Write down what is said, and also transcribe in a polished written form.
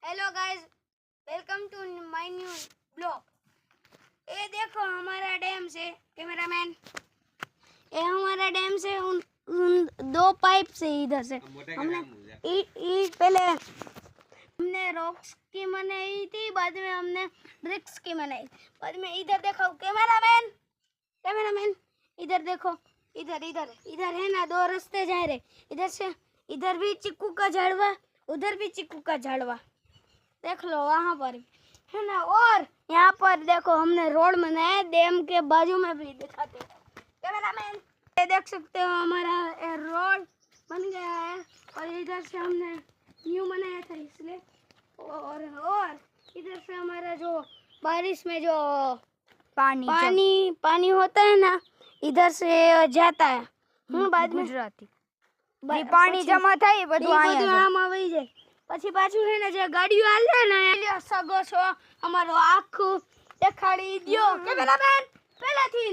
Hello guys, welcome to my new blog. ये देखो हमारा डैम से कैमरामैन, ये हमारा डैम से उन दो पाइप से इधर से हमने पहले हमने रॉक्स की बनाई थी, बाद में हमने ब्रिक्स की बनाई। बाद में इधर देखो कैमरामैन इधर देखो, इधर इधर इधर है ना, दो रास्ते जा रहे। इधर से इधर भी चिक्कू का झाड़वा, उधर भी चिक्कू का झाड़वा, देख लो वहाँ पर है ना। और यहाँ पर देखो हमने रोड बनाया, डैम के बाजू में भी दिखाते कैमरामैन। ये देख सकते हो हमारा रोड बन गया है, और इधर से हमने न्यू बनाया था इसलिए। और इधर से हमारा जो बारिश में जो पानी होता है ना, इधर से जाता है। बाद में પાણી જમા થાય બધું બધું આમ આવી જાય। પછી પાછું છે ને જે ગાડીઓ હાલે ને એટલે સગો છો અમારો આખું દેખાડી દ્યો કેમેરામેન પહેલાથી